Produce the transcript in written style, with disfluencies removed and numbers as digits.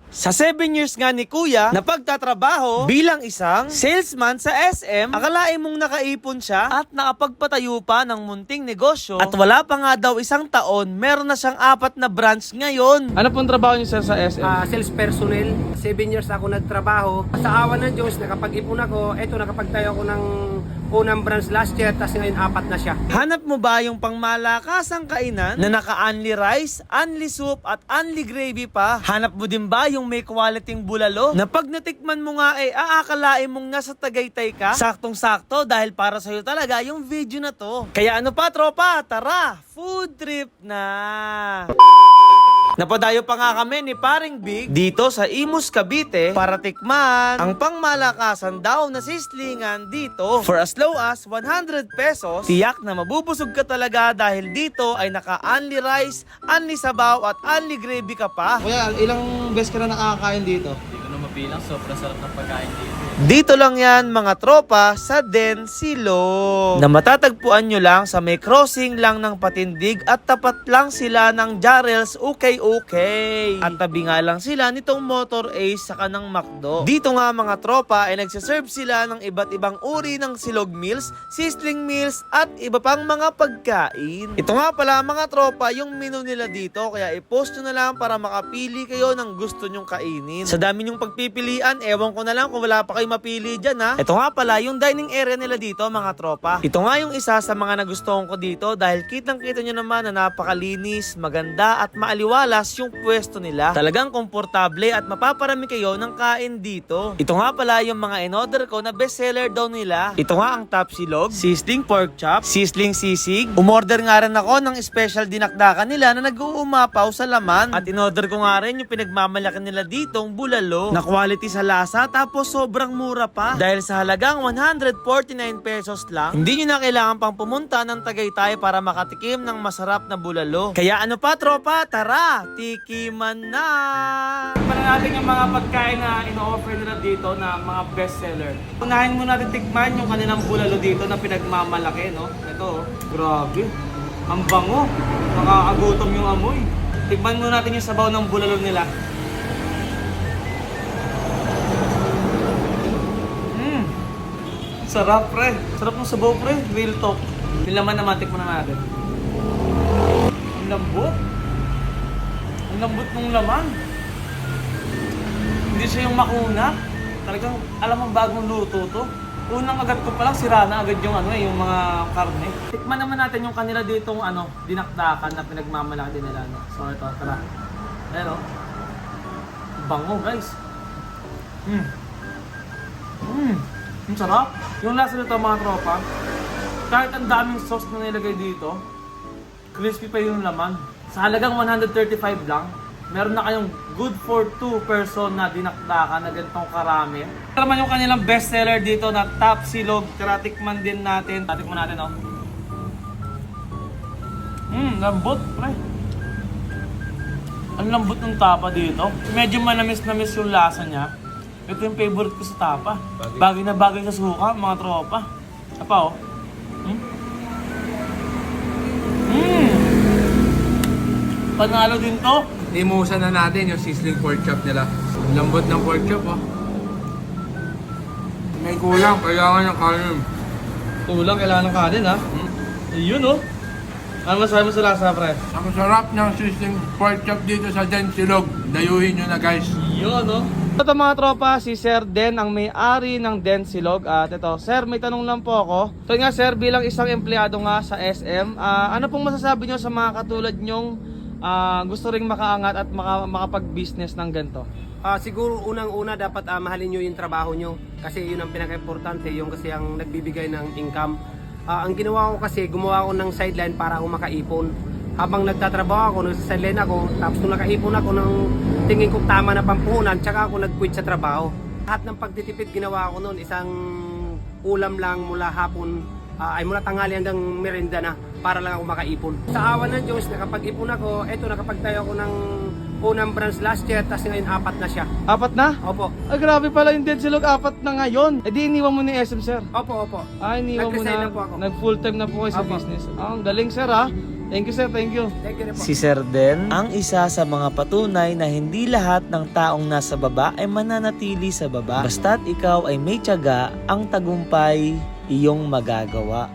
Sa 7 years nga ni Kuya na pagtatrabaho bilang isang salesman sa SM, akalain mong nakaipon siya at nakapagpatayo pa ng munting negosyo at wala pa nga daw isang taon, meron na siyang 4 na branch ngayon. Ano pong trabaho niyo sir sa SM? Sales personnel. 7 years ako nagtrabaho. Sa awa ng Diyos, nakapag-ipon ako. Eto, nakapagtayo ako ng unang branch last year, tapos ngayon 4 na siya. Hanap mo ba yung pangmalakasang kainan na naka-only rice, only soup at only gravy pa? Hanap mo din ba yung may quality bulalo na pag natikman mo nga aakalain mong nasa Tagaytay ka? Saktong-sakto dahil para sa'yo talaga yung video na to. Kaya ano pa tropa, tara, food trip na! Napadayo pa nga kami ni Paring Big dito sa Imus, Cavite para tikman ang pangmalakasan daw na sislingan dito. For as low as 100 pesos, tiyak na mabubusog ka talaga dahil dito ay naka-only rice, only sabaw at only gravy ka pa. Kuya, ilang beses ka na nakakain dito? Hindi ko na mabilang, sobrang sarap ng pagkain dito. Dito lang yan mga tropa sa Den Silog na matatagpuan nyo lang sa may crossing lang ng Patindig at tapat lang sila ng Jarrell's Okay. At tabi nga lang sila nitong Motor Ace sa kanang McDo. Dito nga mga tropa ay nagsaserve sila ng iba't ibang uri ng silog meals, sizzling meals at iba pang mga pagkain. Ito nga pala mga tropa yung menu nila dito kaya i-post nyo na lang para makapili kayo ng gusto nyong kainin. Sa dami nyong pagpipilian, ewan ko na lang kung wala pa kayo mapili dyan ha. Ito nga pala yung dining area nila dito mga tropa. Ito nga yung isa sa mga nagustuhan ko dito dahil kitang-kita nyo naman na napakalinis, maganda at maaliwalas yung pwesto nila. Talagang komportable at mapaparami kayo ng kain dito. Ito nga pala yung mga in-order ko na bestseller daw nila. Ito nga ang top silog, sizzling pork chop, sizzling sisig. Umorder nga rin ako ng special dinakdakan nila na nag-uumapaw sa laman. At in-order ko nga rin yung pinagmamalaki nila ditong bulalo na quality sa lasa tapos sobrang mura pa. Dahil sa halagang 149 pesos lang, hindi nyo na kailangan pang pumunta ng Tagaytay para makatikim ng masarap na bulalo. Kaya ano pa tropa, tara! Tikiman na! Para natin yung mga pagkain na ino-offer nila dito na mga bestseller. Unahin mo natin tikman yung kanilang bulalo dito na pinagmamalaki, no? Ito, grabe. Ang bango. Nakakagutom yung amoy. Tikman mo natin yung sabaw ng bulalo nila. Sarap, pre. Sarap ng sabaw, pre. Real talk. Yung laman naman, tikman na natin. Ang lambot. Ang lambot ng laman. Hindi siya yung makuna. Talagang, alam mo, bagong luto to. Unang agad ko palang sira na agad yung yung mga karne. Tikman naman natin yung kanila ditong dinakdakan na pinagmamalaki din nila. No? So ito, tara. Ayan o. Bango, guys. Ang sarap. Yung lasa nito mga tropa, kahit ang daming sauce na nilagay dito, crispy pa yung laman. Sa halagang 135 lang, meron na kayong good for 2 person na dinakdakan na ganitong karami. Ito naman yung kanilang bestseller dito na top silog. Tara, tikman din natin. Tikman natin, oh. Lambot, pre. Ang lambot ng tapa dito. Medyo manamis-namis yung lasa niya. Ito yung favorite ko sa tapa. Bagay na bagay sa suka, mga tropa. Apa, oh. Panalo din to. Imusan na natin yung sizzling pork chop nila. Lambot ng pork chop, oh. May kulang, kailangan ng kanin. Kulang, kailangan ng kanin, ha? Yun, oh. Ano masabi mo sa lasa, pre? Ang sarap ng sizzling pork chop dito sa Den Silog. Dayuhin nyo na, guys. Yun, oh. Ito mga tropa, si Sir Den ang may-ari ng Den Silog. At ito, Sir, may tanong lang po ako. Ito nga, Sir, bilang isang empleyado nga sa SM, ano pong masasabi nyo sa mga katulad nyong gusto ring makaangat at makapag-business ng ganito? Siguro unang-una dapat mahalin nyo yung trabaho nyo. Kasi yun ang pinaka-importante, yung kasi ang nagbibigay ng income. Ang ginawa ko kasi, gumawa ako ng sideline para ako makaipon. Habang nagtatrabaho ako, nagsa-sideline ako, tapos nung nakaipon ako ng tingin ko tama na pampuhunan, tsaka ako nag-quit sa trabaho. Lahat ng pagtitipid ginawa ko noon, isang ulam lang mula hapon, ay mula tanghali hanggang merienda na para lang ako makaipon. Sa awa ng Diyos, nakapag-ipon ako, eto nakapagtayo ako ng unang branch last year, tapos ngayon 4 na siya. 4 na? Opo. Grabe pala yung Den Silog, 4 na ngayon. Eh di iniwan mo ni SM, Sir? Opo. Iniwan mo Nag-resign na. na po ako. Nag full time na po kayo sa Opo. business. Ang galing, Sir, ha? Thank you sir, thank you. Thank you rin po. Si Sir Den ang isa sa mga patunay na hindi lahat ng taong nasa baba ay mananatili sa baba. Basta't ikaw ay may tiyaga, ang tagumpay iyong magagawa.